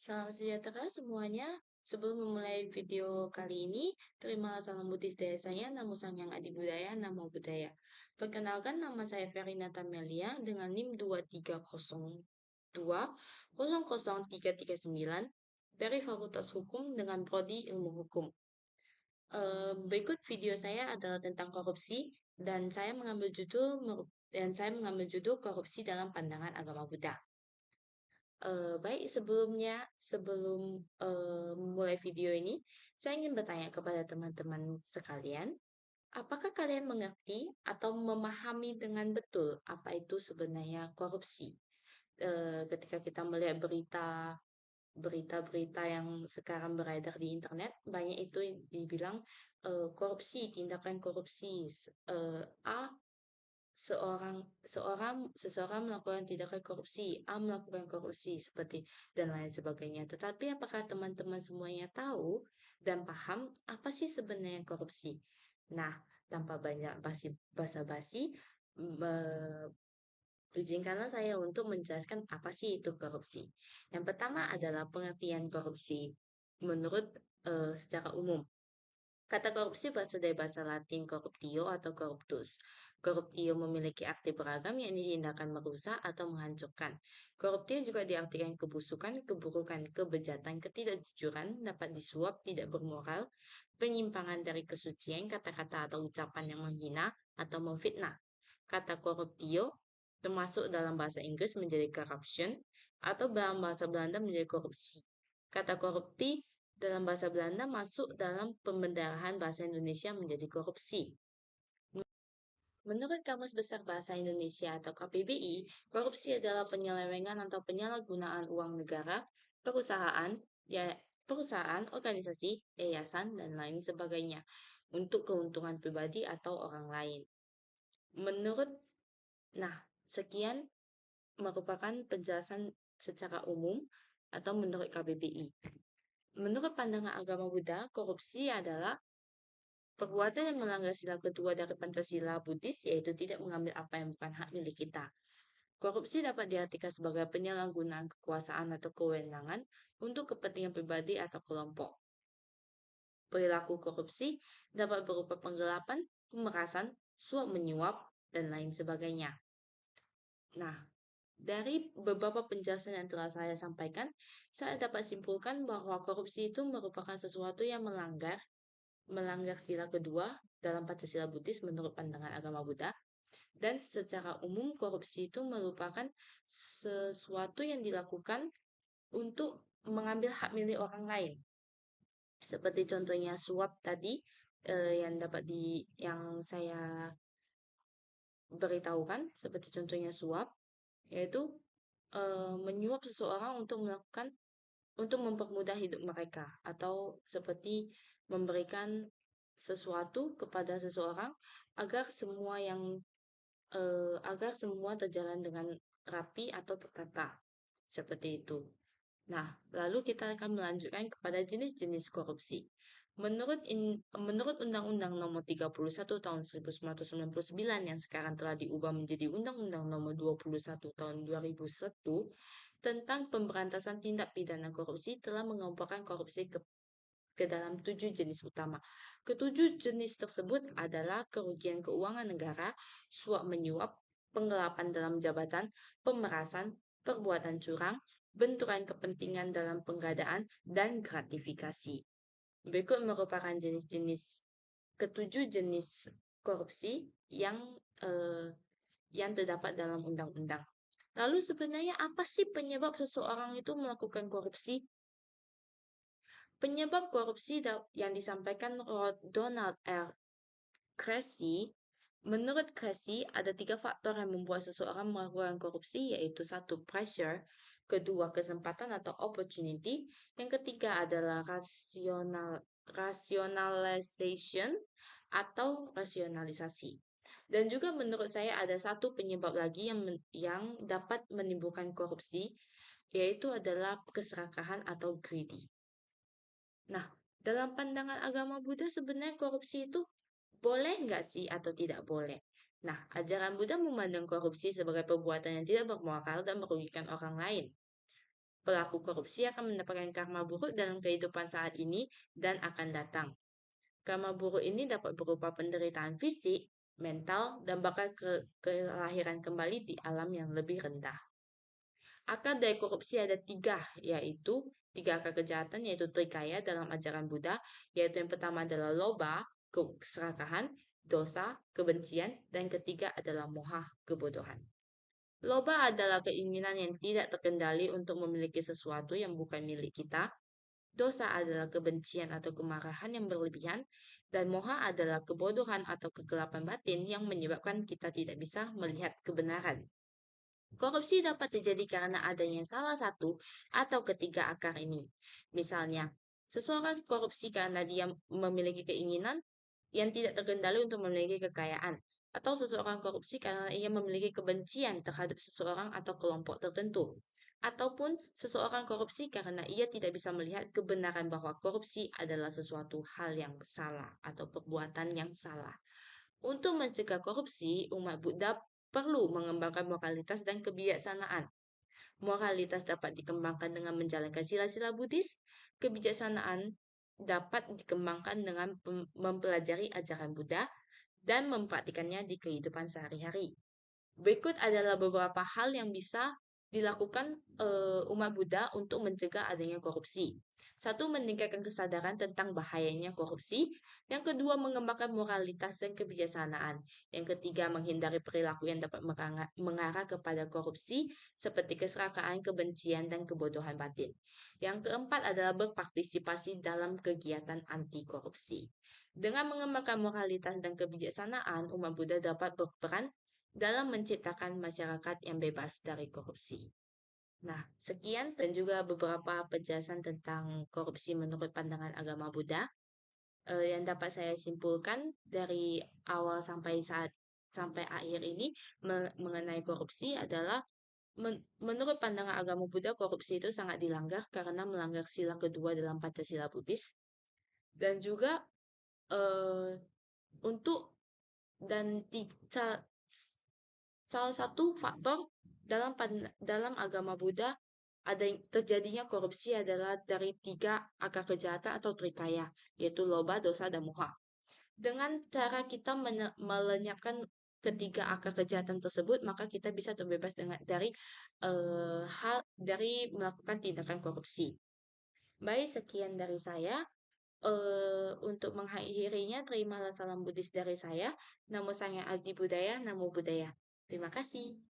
Salam sejahtera semuanya. Sebelum memulai video kali ini, terimalah salam Buddhis dari saya, Namo Sangyang Adi Budaya, Namo Buddhaya. Perkenalkan, nama saya Verina Tamelia dengan NIM 2302 dari Fakultas Hukum dengan Prodi Ilmu Hukum. Berikut video saya adalah tentang korupsi dan saya mengambil judul korupsi dalam pandangan agama Buddha. Baik, sebelum memulai video ini, saya ingin bertanya kepada teman-teman sekalian, apakah kalian mengerti atau memahami dengan betul apa itu sebenarnya korupsi? Ketika kita melihat berita-berita yang sekarang beredar di internet, banyak itu dibilang korupsi, tindakan korupsi, A seseorang melakukan tindakan korupsi, A melakukan korupsi seperti dan lain sebagainya. Tetapi apakah teman-teman semuanya tahu dan paham apa sih sebenarnya korupsi? Nah, tanpa banyak basa-basi, izinkanlah saya untuk menjelaskan apa sih itu korupsi. Yang pertama adalah pengertian korupsi menurut secara umum. Kata korupsi berasal dari bahasa Latin corruptio atau corruptus. Corruptio memiliki arti beragam, yakni tindakan merusak atau menghancurkan. Corruptio juga diartikan kebusukan, keburukan, kebejatan, ketidakjujuran, dapat disuap, tidak bermoral, penyimpangan dari kesucian, kata-kata atau ucapan yang menghina atau memfitnah. Kata corruptio termasuk dalam bahasa Inggris menjadi corruption atau dalam bahasa Belanda menjadi korupsi. Kata korupti dalam bahasa Belanda masuk dalam pembendarahan bahasa Indonesia menjadi korupsi. Menurut Kamus Besar Bahasa Indonesia atau KBBI, korupsi adalah penyelewengan atau penyalahgunaan uang negara, perusahaan, ya, perusahaan, organisasi, yayasan, dan lain sebagainya untuk keuntungan pribadi atau orang lain. Menurut, nah, sekian merupakan penjelasan secara umum atau menurut KBBI. Menurut pandangan agama Buddha, korupsi adalah perbuatan yang melanggar sila kedua dari Pancasila Buddhis, yaitu tidak mengambil apa yang bukan hak milik kita. Korupsi dapat diartikan sebagai penyalahgunaan kekuasaan atau kewenangan untuk kepentingan pribadi atau kelompok. Perilaku korupsi dapat berupa penggelapan, pemerasan, suap menyuap, dan lain sebagainya. Nah, dari beberapa penjelasan yang telah saya sampaikan, saya dapat simpulkan bahwa korupsi itu merupakan sesuatu yang melanggar sila kedua dalam Pancasila Buddhis menurut pandangan agama Buddha, dan secara umum korupsi itu merupakan sesuatu yang dilakukan untuk mengambil hak milik orang lain. Seperti contohnya suap tadi yang saya beritahukan, seperti contohnya suap, yaitu menyuap seseorang untuk mempermudah hidup mereka atau seperti memberikan sesuatu kepada seseorang agar agar semua terjalan dengan rapi atau tertata seperti itu. Nah, lalu kita akan melanjutkan kepada jenis-jenis korupsi. Menurut Undang-Undang Nomor 31 Tahun 1999 yang sekarang telah diubah menjadi Undang-Undang Nomor 21 Tahun 2001 tentang pemberantasan tindak pidana korupsi telah mengelompokkan korupsi ke dalam 7 jenis utama. Ketujuh jenis tersebut adalah kerugian keuangan negara, suap menyuap, penggelapan dalam jabatan, pemerasan, perbuatan curang, benturan kepentingan dalam penggadaan, dan gratifikasi. Berikut merupakan ketujuh jenis korupsi yang terdapat dalam undang-undang. Lalu sebenarnya apa sih penyebab seseorang itu melakukan korupsi? Penyebab korupsi yang disampaikan Donald R. Cressy, menurut Cressy ada 3 faktor yang membuat seseorang melakukan korupsi, yaitu 1. Pressure, kedua kesempatan atau opportunity, yang ketiga adalah rationalization atau rasionalisasi. Dan juga menurut saya ada satu penyebab lagi yang dapat menimbulkan korupsi, yaitu adalah keserakahan atau greedy. Nah, dalam pandangan agama Buddha sebenarnya korupsi itu boleh nggak sih atau tidak boleh? Nah, ajaran Buddha memandang korupsi sebagai perbuatan yang tidak bermoral dan merugikan orang lain. Pelaku korupsi akan mendapatkan karma buruk dalam kehidupan saat ini dan akan datang. Karma buruk ini dapat berupa penderitaan fisik, mental, dan bahkan kelahiran kembali di alam yang lebih rendah. Akar dari korupsi ada tiga, yaitu tiga akar kejahatan, yaitu trikaya dalam ajaran Buddha, yaitu yang pertama adalah loba, keserakahan, dosa, kebencian, dan ketiga adalah moha, kebodohan. Loba adalah keinginan yang tidak terkendali untuk memiliki sesuatu yang bukan milik kita. Dosa adalah kebencian atau kemarahan yang berlebihan, dan moha adalah kebodohan atau kegelapan batin yang menyebabkan kita tidak bisa melihat kebenaran. Korupsi dapat terjadi karena adanya salah satu atau ketiga akar ini. Misalnya, seseorang korupsi karena dia memiliki keinginan yang tidak terkendali untuk memiliki kekayaan, atau seseorang korupsi karena ia memiliki kebencian terhadap seseorang atau kelompok tertentu, ataupun seseorang korupsi karena ia tidak bisa melihat kebenaran bahwa korupsi adalah sesuatu hal yang salah atau perbuatan yang salah. Untuk mencegah korupsi, umat Buddha perlu mengembangkan moralitas dan kebijaksanaan. Moralitas dapat dikembangkan dengan menjalankan sila-sila Buddhis, kebijaksanaan dapat dikembangkan dengan mempelajari ajaran Buddha dan mempraktikannya di kehidupan sehari-hari. Berikut adalah beberapa hal yang bisa dilakukan umat Buddha untuk mencegah adanya korupsi. Satu, meningkatkan kesadaran tentang bahayanya korupsi. Yang kedua, mengembangkan moralitas dan kebijaksanaan. Yang ketiga, menghindari perilaku yang dapat mengarah kepada korupsi, seperti keserakahan, kebencian, dan kebodohan batin. Yang keempat adalah berpartisipasi dalam kegiatan anti korupsi. Dengan mengembangkan moralitas dan kebijaksanaan, umat Buddha dapat berperan dalam menciptakan masyarakat yang bebas dari korupsi. Nah, sekian dan juga beberapa penjelasan tentang korupsi menurut pandangan agama Buddha yang dapat saya simpulkan dari awal sampai akhir ini mengenai korupsi adalah menurut pandangan agama Buddha, korupsi itu sangat dilanggar karena melanggar sila kedua dalam Pancasila Buddhis, dan juga eh, untuk dan salah satu faktor dalam agama Buddha terjadinya korupsi adalah dari tiga akar kejahatan atau trikaya, yaitu loba, dosa, dan moha. Dengan cara kita melenyapkan ketiga akar kejahatan tersebut, maka kita bisa terbebas dari melakukan tindakan korupsi. Baik, sekian dari saya. Untuk mengakhirinya, terimalah salam Buddhis dari saya. Namo Sangya Adi Budaya, Namo Buddhaya. Terima kasih.